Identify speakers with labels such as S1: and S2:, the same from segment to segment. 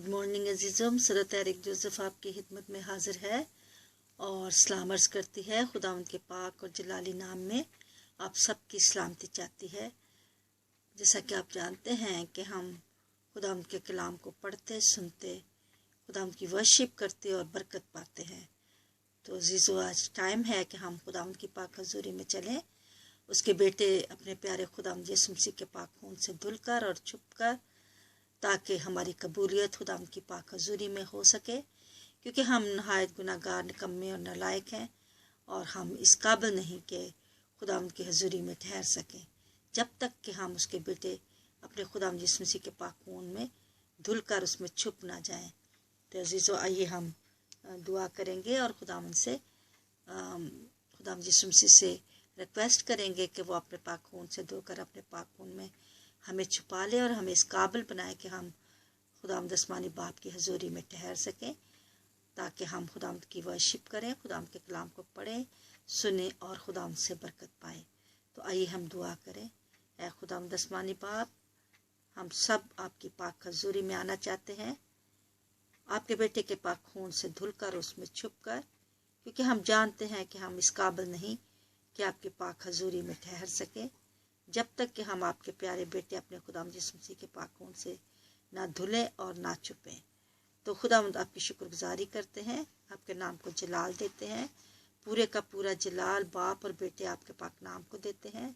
S1: Morning अजीज़ों, सदर Tariq Joseph आपकी खिदमत में हाजिर है और सलाम अर्ज़ करती है। खुदावंद के पाक और जलाली नाम में आप सबकी सलामती चाहती है। जैसा कि आप जानते हैं कि हम खुदावंद के कलाम को पढ़ते सुनते, खुदावंद की वर्शिप करते और बरकत पाते हैं। तो अजीज़ों, आज टाइम है कि हम खुदावंद की पाक हजूरी में चलें, उसके बेटे अपने प्यारे खुदावंद यीशु मसीह के पाक खून से धुलकर और छुपकर, ताकि हमारी कबूलियत खुदावंद की पाक हजूरी में हो सके, क्योंकि हम नहायत गुनाहगार, निकम्मे और नालायक हैं और हम इस काबिल नहीं कि खुदावंद की हजूरी में ठहर सकें जब तक कि हम उसके बेटे अपने खुदावंद यीशु मसीह के पाक खून में धुलकर उसमें छुप ना जाएं। तो अजीज़ों, आइए हम दुआ करेंगे और खुदावंद यीशु मसीह से रिक्वेस्ट करेंगे कि वो अपने पाक खून से धोकर अपने पाक खून में हमें छुपा ले और हमें इस काबिल बनाए कि हम खुदावंद आसमानी बाप की हजूरी में ठहर सकें, ताकि हम खुदावंद की वर्शिप करें, खुदावंद के कलाम को पढ़ें, सुने और खुदावंद से बरकत पाएं। तो आइए हम दुआ करें। ऐ खुदावंद आसमानी बाप, हम सब आपकी पाक हजूरी में आना चाहते हैं, आपके बेटे के पाक खून से धुलकर उसमें छुपकर, क्योंकि हम जानते हैं कि हम इस काबिल नहीं कि आपके पाक हजूरी में ठहर सकें जब तक कि हम आपके प्यारे बेटे अपने खुदावंद यीशु मसीह के पाक खून से ना धुलें और ना छुपें। तो खुदावंद आपकी शुक्रगुजारी करते हैं, आपके नाम को जलाल देते हैं, पूरे का पूरा जलाल बाप और बेटे आपके पाक नाम को देते हैं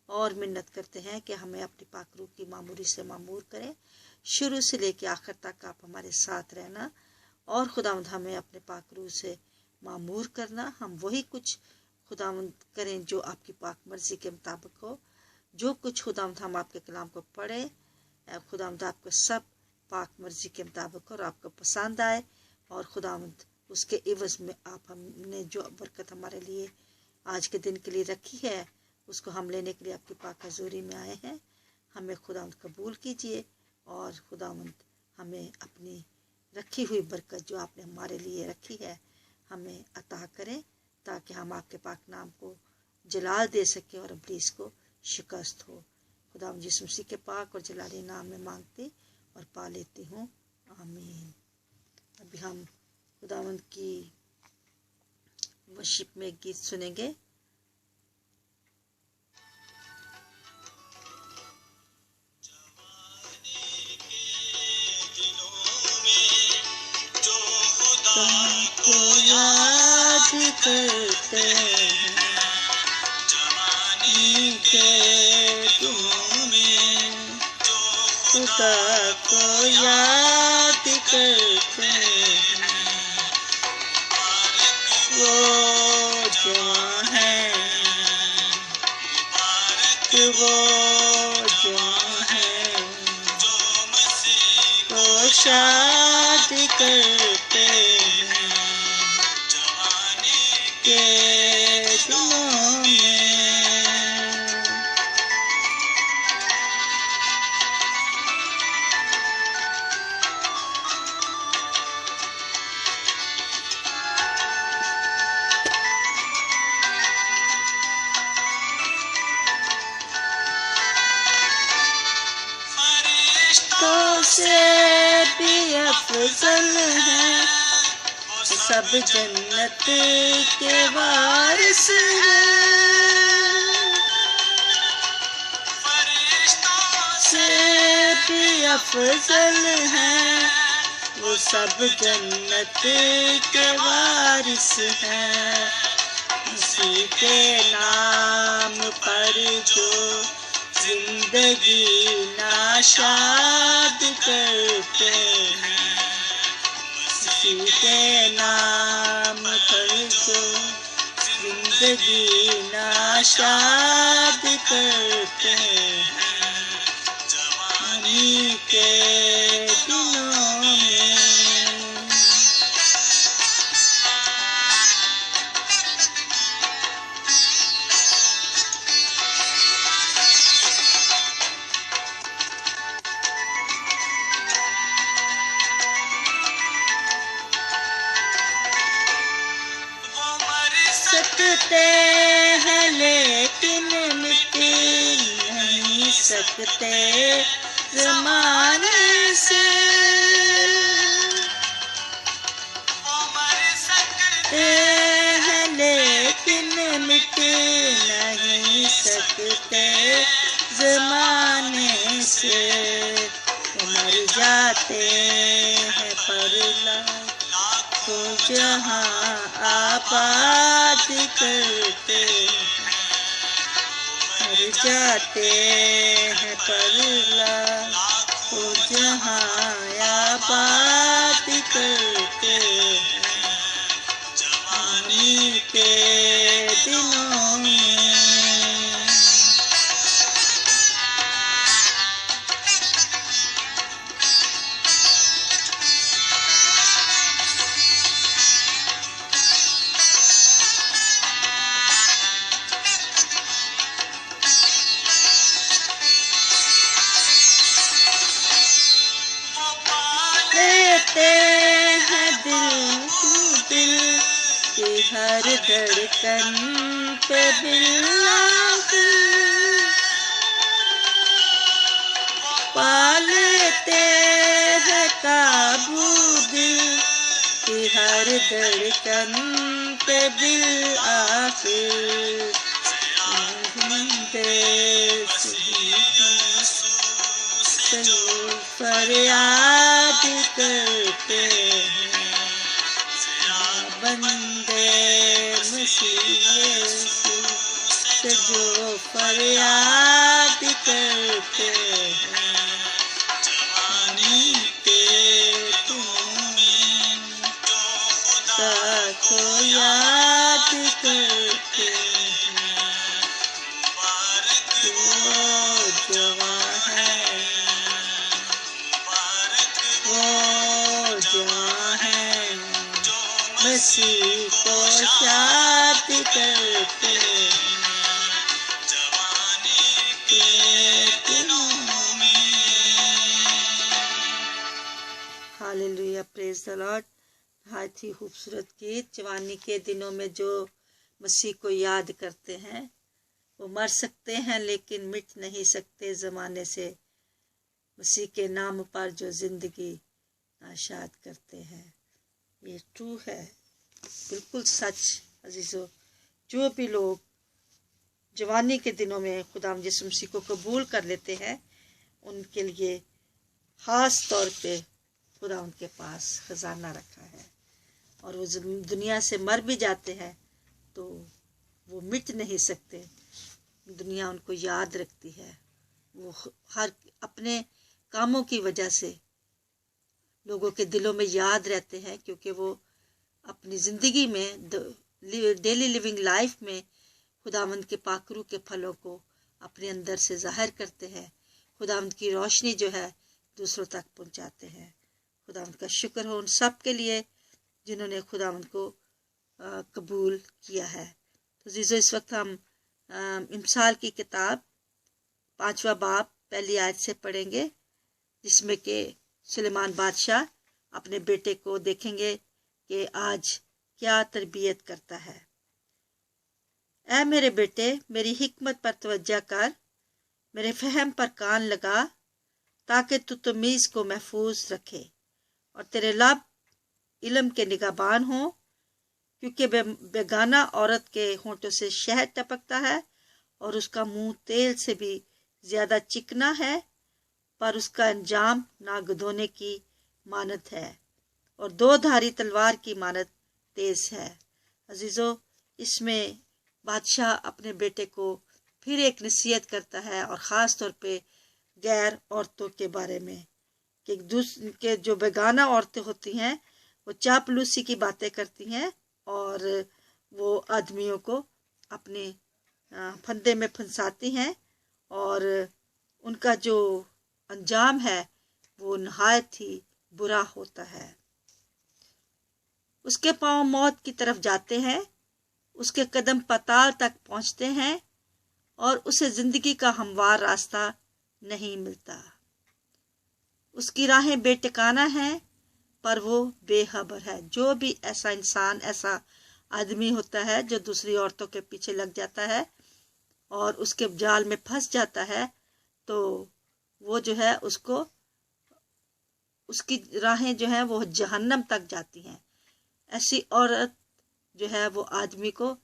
S1: और मिन्नत करते हैं कि हमें अपनी पाक रूह की मामूरी से मामूर करें, शुरू से लेकर आखिर तक आप हमारे साथ रहना और खुदावंद हमें अपने पाक रूह से मामूर करना। हम वही कुछ खुदावंद करें जो आपकी पाक मर्जी के मुताबिक हो। जो कुछ खुदावंद हम आपके कलाम को पढ़े, खुदावंद आपको सब पाक मर्जी के मुताबिक और आपको पसंद आए, और खुदावंद उसके इवज़ में आप हमने जो बरकत हमारे लिए आज के दिन के लिए रखी है, उसको हम लेने के लिए आपकी पाक हजूरी में आए हैं। हमें खुदावंद कबूल कीजिए और खुदावंद हमें अपनी रखी हुई बरकत जो आपने हमारे लिए रखी है हमें अता करें, ताकि हम आपके पाक नाम को जलाल दे सकें और इब्लीस को शिकस्त हो। खुदावंद यीशु मसीह के पाक और जलाली नाम में मांगती और पा लेती हूँ, आमीन। अभी हम खुदावंद की वर्शिप में गीत सुनेंगे। को याद करते हैं जवानी के दिनों में, खुदा को याद करते हैं, वो जवां है, वो जवां है, वो शादी करते हैं के दिनों में। फरिश्तों से भी अफजल है, सब जन्नत के वारिस हैं। फरिश्तों से भी अफजल हैं, वो सब जन्नत के वारिस हैं। उसी के नाम पर जो जिंदगी नाशाद करते हैं, उसी के नाम पर जो जिंदगी नाशाद करते हैं जवानी के दिनों में। सकते हैं लेकिन मिट नहीं सकते ज़माने से। जाते हैं पर लाखों जहां आबाद करते हैं, मर जाते हैं पर लाखों जहां आबाद करते हैं जवानी के दिनों में। दिल की हर धड़कन पे पा लेते हैं काबू, दिल की हर धड़कन पे बिलआखिर फरियाद करते हैं बंदे मसीह से जो फरियाद करते हैं जवानी के दिनों में खुदा को याद करते हैं। वो जवां है, वो जवां है, मसीह को शाद करते हैं जवानी के दिनों में। Hallelujah, praise the Lord. बहुत ही खूबसूरत गीत। जवानी के दिनों में जो मसीह को याद करते हैं वो मर सकते हैं लेकिन मिट नहीं सकते ज़माने से। मसीह के नाम पर जो ज़िंदगी आशाद करते हैं, ये ट्रू है, बिल्कुल सच। अजीज़ों, जो भी लोग जवानी के दिनों में खुदा यीशु मसीह को कबूल कर लेते हैं, उनके लिए ख़ास तौर पे खुदा उनके पास ख़जाना रखा है। और वो दुनिया से मर भी जाते हैं तो वो मिट नहीं सकते, दुनिया उनको याद रखती है। वो हर अपने कामों की वजह से लोगों के दिलों में याद रहते हैं, क्योंकि वो अपनी ज़िंदगी में डेली लिविंग लाइफ में खुदावंद के पाकरू के फलों को अपने अंदर से ज़ाहिर करते हैं। खुदावंद की रोशनी जो है दूसरों तक पहुंचाते हैं। खुदावंद का शुक्र हो उन सब के लिए जिन्होंने खुदावंद को कबूल किया है। तो जीजो, इस वक्त हम इमसाल की किताब 5वां बाब पहली आयत से पढ़ेंगे, जिसमें कि सुलेमान बादशाह अपने बेटे को देखेंगे कि आज क्या तरबियत करता है। ऐ मेरे बेटे, मेरी हिकमत पर तवज्जो कर, मेरे फहम पर कान लगा, ताकि तू तमीज़ को महफूज रखे और तेरे लब इल्म के निगाहबान हो। क्योंकि बेगाना औरत के होंठों से शहद टपकता है और उसका मुंह तेल से भी ज़्यादा चिकना है, पर उसका अंजाम नागदोने की मानत है और दो धारी तलवार की मानत तेज है। अजीज़ों, इसमें बादशाह अपने बेटे को फिर एक नसीहत करता है, और ख़ास तौर पे गैर औरतों के बारे में, कि जो बेगाना औरतें होती हैं वो चापलूसी की बातें करती हैं और वो आदमियों को अपने फंदे में फंसाती हैं, और उनका जो अंजाम है वो नहायत ही बुरा होता है। उसके पांव मौत की तरफ जाते हैं, उसके कदम पाताल तक पहुंचते हैं और उसे जिंदगी का हमवार रास्ता नहीं मिलता। उसकी राहें बेटिकाना हैं, पर वो बेखबर है। जो भी ऐसा इंसान, ऐसा आदमी होता है जो दूसरी औरतों के पीछे लग जाता है और उसके जाल में फंस जाता है, तो वो जो है उसकी राहें जो हैं वो जहन्नम तक जाती हैं। ऐसी औरत जो है वो आदमी को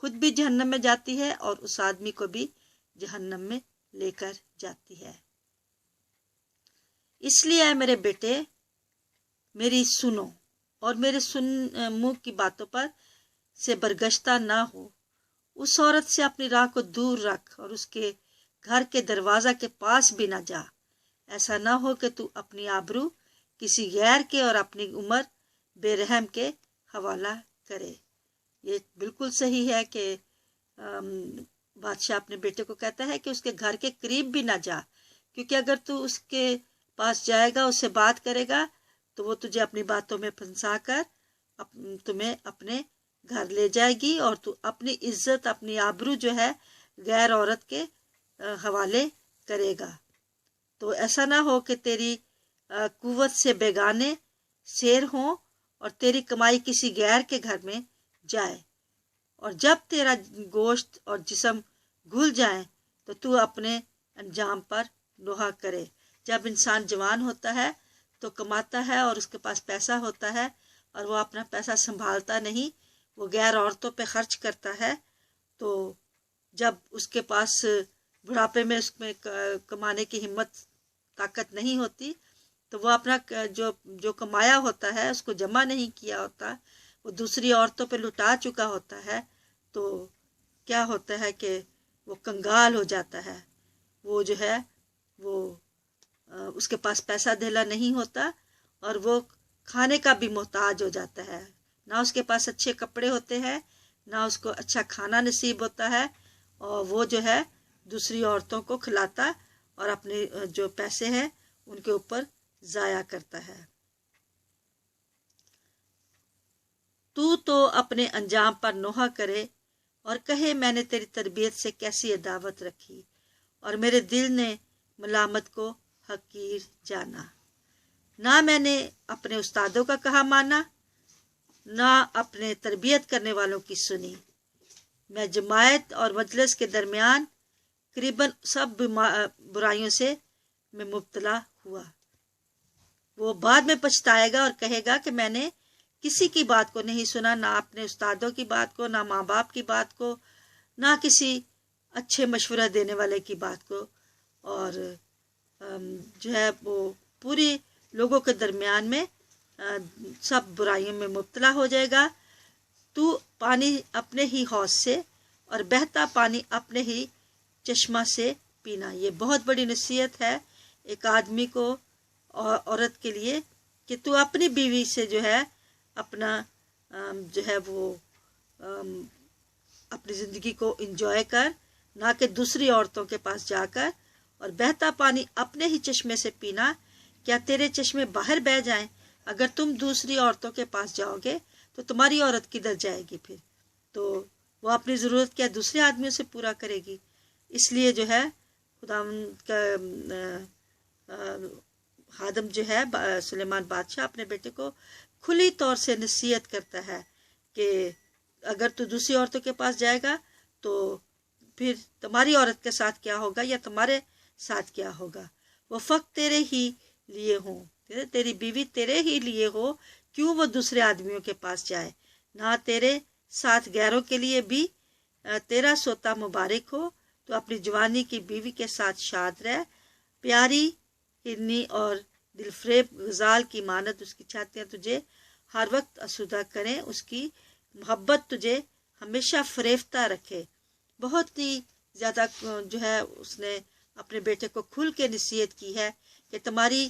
S1: खुद भी जहन्नम में जाती है और उस आदमी को भी जहन्नम में लेकर जाती है। اس لیے اے میرے بیٹے میری سنو اور میرے منہ کی باتوں پر سے برگشتہ نہ ہو. اس عورت سے اپنی راہ کو دور رکھ اور اس کے گھر کے دروازہ کے پاس بھی نہ جا. ایسا نہ ہو کہ تو اپنی آبرو کسی غیر کے اور اپنی عمر بے رحم کے حوالہ کرے. یہ بالکل صحیح ہے کہ بادشاہ اپنے بیٹے کو کہتا ہے کہ اس کے گھر کے قریب بھی نہ جا، کیونکہ اگر تو اس کے پاس جائے گا، اس سے بات کرے گا، تو وہ تجھے اپنی باتوں میں پھنسا کر تمہیں اپنے گھر لے جائے گی اور تو اپنی عزت، اپنی آبرو جو ہے غیر عورت کے حوالے کرے گا. تو ایسا نہ ہو کہ تیری قوت سے بیگانے سیر ہوں اور تیری کمائی کسی غیر کے گھر میں جائے، اور جب تیرا گوشت اور جسم گھل جائیں تو اپنے انجام پر نوحہ کرے. جب انسان جوان ہوتا ہے تو کماتا ہے اور اس کے پاس پیسہ ہوتا ہے اور وہ اپنا پیسہ سنبھالتا نہیں، وہ غیر عورتوں پہ خرچ کرتا ہے. تو جب اس کے پاس بڑھاپے میں اس میں کمانے کی ہمت طاقت نہیں ہوتی تو وہ اپنا جو کمایا ہوتا ہے اس کو جمع نہیں کیا ہوتا، وہ دوسری عورتوں پہ لٹا چکا ہوتا ہے. تو کیا ہوتا ہے کہ وہ کنگال ہو جاتا ہے، وہ جو ہے وہ اس کے پاس پیسہ دھیلا نہیں ہوتا اور وہ کھانے کا بھی محتاج ہو جاتا ہے. نہ اس کے پاس اچھے کپڑے ہوتے ہیں، نہ اس کو اچھا کھانا نصیب ہوتا ہے، اور وہ جو ہے دوسری عورتوں کو کھلاتا اور اپنے جو پیسے ہیں ان کے اوپر ضائع کرتا ہے. تو اپنے انجام پر نوحہ کرے اور کہے میں نے تیری تربیت سے کیسی عداوت رکھی اور میرے دل نے ملامت کو حقیر جانا. نہ میں نے اپنے استادوں کا کہا مانا، نہ اپنے تربیت کرنے والوں کی سنی. میں جماعت اور مجلس کے درمیان قریباً سب برائیوں سے میں مبتلا ہوا. وہ بعد میں پچھتائے گا اور کہے گا کہ میں نے کسی کی بات کو نہیں سنا، نہ اپنے استادوں کی بات کو، نہ ماں باپ کی بات کو، نہ کسی اچھے مشورہ دینے والے کی بات کو، اور جو ہے وہ پوری لوگوں کے درمیان میں سب برائیوں میں مبتلا ہو جائے گا. تو پانی اپنے ہی حوض سے اور بہتا پانی اپنے ہی چشمہ سے پینا. یہ بہت بڑی نصیحت ہے ایک آدمی کو عورت کے لیے کہ تو اپنی بیوی سے جو ہے اپنا جو ہے وہ اپنی زندگی کو انجوائے کر، نہ کہ دوسری عورتوں کے پاس جا کر. اور بہتا پانی اپنے ہی چشمے سے پینا. کیا تیرے چشمے باہر بہہ جائیں؟ اگر تم دوسری عورتوں کے پاس جاؤ گے تو تمہاری عورت کدھر جائے گی پھر؟ تو وہ اپنی ضرورت کیا دوسرے آدمیوں سے پورا کرے گی؟ اس لیے جو ہے خداوند کا خادم جو ہے سلیمان بادشاہ اپنے بیٹے کو کھلی طور سے نصیحت کرتا ہے کہ اگر تو دوسری عورتوں کے پاس جائے گا تو پھر تمہاری عورت کے ساتھ کیا ہوگا یا تمہارے ساتھ کیا ہوگا. وہ فقط تیرے ہی لیے ہوں، تیری بیوی تیرے ہی لیے ہو، کیوں وہ دوسرے آدمیوں کے پاس جائے؟ نہ تیرے ساتھ غیروں کے لیے بھی تیرا سوتا مبارک ہو. تو اپنی جوانی کی بیوی کے ساتھ شاد رہ. پیاری ہرنی اور دل فریب غزال کی مانت اس کی چھاتیاں تجھے ہر وقت آسودہ کریں. اس کی محبت تجھے ہمیشہ فریفتہ رکھے. بہت ہی زیادہ جو ہے اس نے اپنے بیٹے کو کھل کے نصیحت کی ہے کہ تمہاری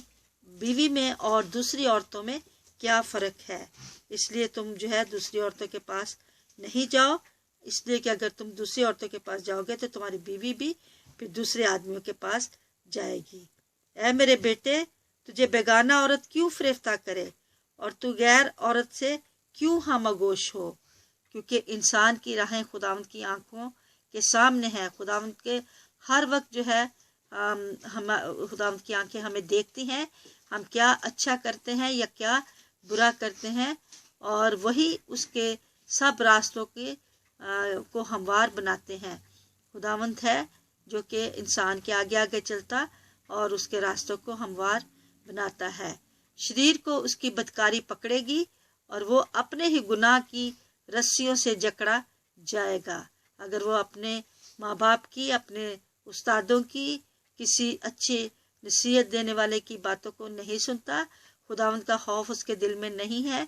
S1: بیوی میں اور دوسری عورتوں میں کیا فرق ہے. اس لیے تم جو ہے دوسری عورتوں کے پاس نہیں جاؤ، اس لیے کہ اگر تم دوسری عورتوں کے پاس جاؤ گے تو تمہاری بیوی بھی پھر دوسرے آدمیوں کے پاس جائے گی. اے میرے بیٹے، تجھے بیگانہ عورت کیوں فریفتہ کرے اور تو غیر عورت سے کیوں ہم آغوش ہو؟ کیونکہ انسان کی راہیں خداوند کی آنکھوں کے سامنے ہیں. خداوند کے ہر وقت جو ہے خداوند کی آنکھیں ہمیں دیکھتی ہیں ہم کیا اچھا کرتے ہیں یا کیا برا کرتے ہیں، اور وہی اس کے سب راستوں کو ہموار بناتے ہیں. خداوند ہے جو کہ انسان کے آگے آگے چلتا اور اس کے راستوں کو ہموار بناتا ہے. شریر کو اس کی بدکاری پکڑے گی اور وہ اپنے ہی گناہ کی رسیوں سے جکڑا جائے گا. اگر وہ اپنے ماں باپ کی، اپنے استادوں کی، کسی اچھے नसीहत देने वाले की बातों को नहीं सुनता, खुदावंद का खौफ उसके दिल में नहीं है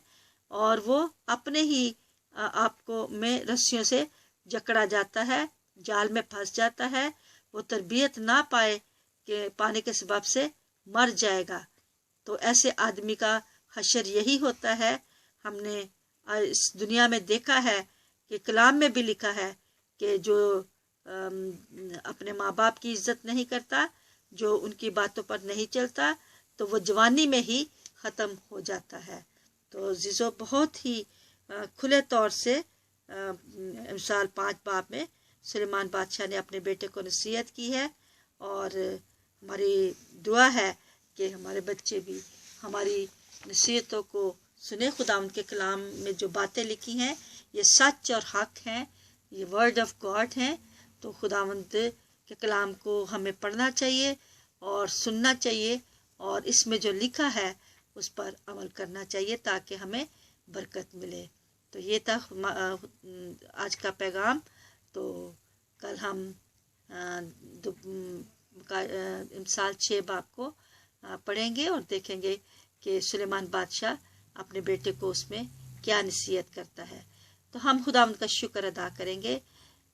S1: और वो अपने ही आपको में रस्सियों से जकड़ा जाता है, जाल में फंस जाता है। वो तरबियत ना पाने के सबब से मर जाएगा। तो ऐसे आदमी का हशर यही होता है। हमने इस दुनिया में देखा है कि कलाम में भी लिखा है कि जो अपने माँ बाप की इज्जत नहीं करता, जो उनकी बातों पर नहीं चलता, तो वो जवानी में ही ख़त्म हो जाता है। तो जीजो बहुत ही खुले तौर से मिसाल 5 बाब में सुलेमान बादशाह ने अपने बेटे को नसीहत की है और हमारी दुआ है कि हमारे बच्चे भी हमारी नसीहतों को सुने। खुदावंद के कलाम में जो बातें लिखी हैं ये सच और हक हैं, ये वर्ड ऑफ गॉड हैं। तो खुदावंद के कलाम को हमें पढ़ना चाहिए और सुनना चाहिए और इसमें जो लिखा है उस पर अमल करना चाहिए ताकि हमें बरकत मिले। तो ये था आज का पैगाम। तो कल हम मिसाल 6 बाब को पढ़ेंगे और देखेंगे कि सुलेमान बादशाह अपने बेटे को उसमें क्या नसीहत करता है। तो हम खुदावंद का शुक्र अदा करेंगे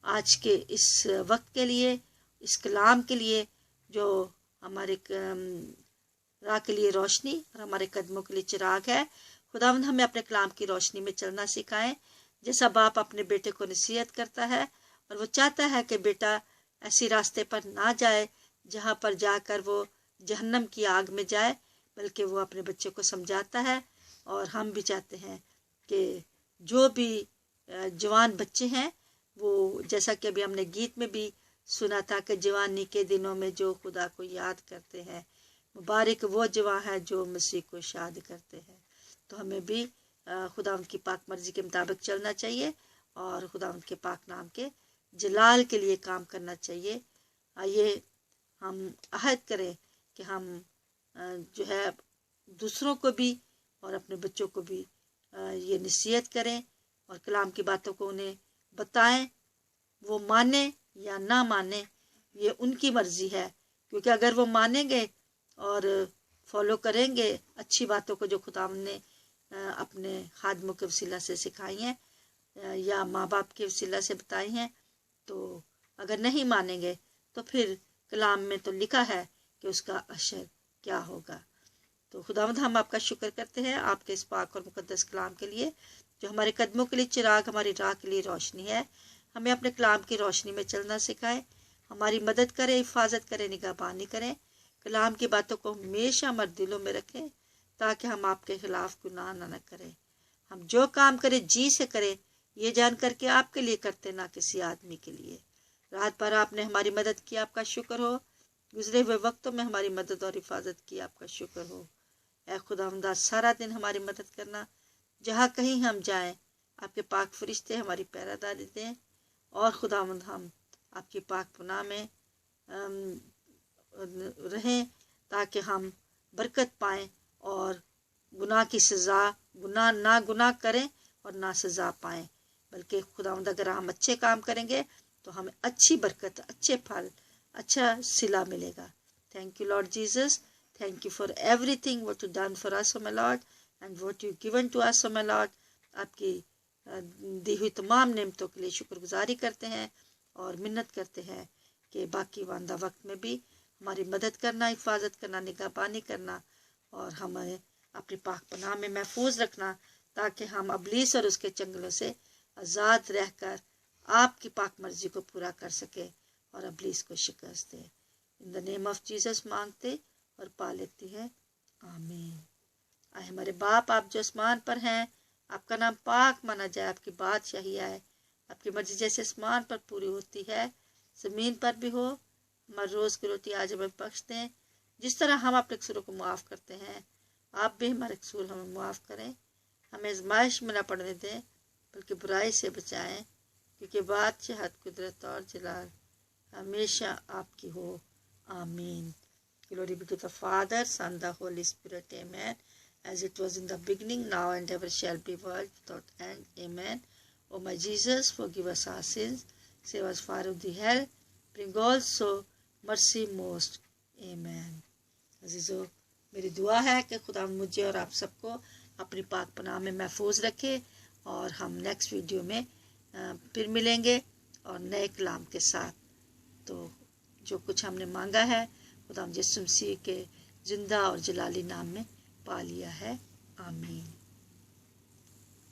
S1: आज के इस वक्त के लिए, इस कलाम के लिए जो हमारे राह के लिए रोशनी और हमारे कदमों के लिए चिराग है। खुदावंद हमें अपने कलाम की रोशनी में चलना सिखाएं, जैसा बाप अपने बेटे को नसीहत करता है और वो चाहता है कि बेटा ऐसी रास्ते पर ना जाए जहाँ पर जाकर वो जहन्नम की आग में जाए, बल्कि वो अपने बच्चे को समझाता है। और हम भी चाहते हैं कि जो भी जवान बच्चे हैं वो, जैसा कि अभी हमने गीत में भी सुना था कि जवानी के दिनों में जो खुदा को याद करते हैं, मुबारक वो जवान है जो मसीह को शाद करते हैं। तो हमें भी खुदावंद की पाक मर्जी के मुताबिक चलना चाहिए और खुदावंद के पाक नाम के जलाल के लिए काम करना चाहिए। आइए हम अहद करें कि हम जो है दूसरों को भी और अपने बच्चों को भी ये नसीहत करें और कलाम की बातों को उन्हें बताएं। वो माने या ना माने ये उनकी मर्जी है, क्योंकि अगर वो मानेंगे और फॉलो करेंगे अच्छी बातों को जो खुदावंद ने अपने खादमों के वसीला से सिखाई हैं या माँ बाप के वसीला से बताई हैं, तो अगर नहीं मानेंगे तो फिर कलाम में तो लिखा है कि उसका असर क्या होगा। तो खुदावंद हम आपका शुक्र करते हैं आपके इस पाक और मुकद्दस कलाम के लिए, जो हमारे कदमों के लिए चिराग, हमारी राह के लिए रोशनी है। हमें अपने कलाम की रोशनी में चलना सिखाए, हमारी मदद करें, हिफाजत करें, निगहबानी करें। कलाम की बातों को हमेशा हमारे दिलों में रखें ताकि हम आपके खिलाफ गुनाह न करें। हम जो काम करें जी से करें, ये जान करके आपके लिए करते, ना किसी आदमी के लिए। रात भर आपने हमारी मदद की, आपका शुक्र हो। गुजरे हुए वक्तों में हमारी मदद और हिफाजत की, आपका शुक्र हो। ऐ खुदावंद सारा दिन हमारी मदद करना, जहाँ कहीं हम जाएं आपके पाक फरिश्ते हमारी पहरादारी दें और खुदावंद हम आपकी पाक पनाह में रहें ताकि हम बरकत पाएं और गुनाह की सज़ा गुनाह करें और ना सज़ा पाएं, बल्कि खुदावंद अगर हम अच्छे काम करेंगे तो हमें अच्छी बरकत, अच्छे फल, अच्छा सिला मिलेगा। Thank you Lord Jesus, thank you for everything what you done for us oh my Lord and what you given to us oh my Lord. आपकी दी हुई तमाम नेमतों के लिए शुक्रगुजारी करते हैं और मिन्नत करते हैं कि बाकी वांदा वक्त में भी हमारी मदद करना, हिफाजत करना, निगहबानी करना और हमें अपनी पाक पनाह में महफूज रखना ताकि हम अबलीस और उसके चंगलों से आज़ाद रहकर आपकी पाक मर्जी को पूरा कर सके और अबलीस को शिकस्त दे। In the name of Jesus मांगते और पा लेती है, आमीन। आए हमारे बाप, आप जो आसमान पर हैं, आपका नाम पाक माना जाए, आपकी बादशाही आए, आपकी मर्जी जैसे आसमान पर पूरी होती है ज़मीन पर भी हो। हमारे रोज़ की रोटी आज हमें बख्श दें, जिस तरह हम अपने कसूरों को माफ़ करते हैं, आप भी हमारे कसूर हमें माफ़ करें। हमें आज़माइश में न पड़ने दें, बल्कि बुराई से बचाएं, क्योंकि बादशाहत, कुदरत और जलाल हमेशा आपकी हो, आमीन। Glory be to the Father, Son, the Holy Spirit, amen. As it was in the beginning, now and ever shall be, world without end, amen. O my Jesus, forgive us our sins, save us far of the hell, bring also mercy most, amen. अज़ीज़ों, मेरी दुआ है कि खुदा मुझे और आप सबको अपनी पाक पनाह में महफूज रखे और हम नेक्स्ट वीडियो में फिर मिलेंगे और नए कलाम के साथ। तो जो कुछ हमने मांगा है खुदा यीशु मसीह के ज़िंदा और जलाली नाम में पा लिया है। आमीन।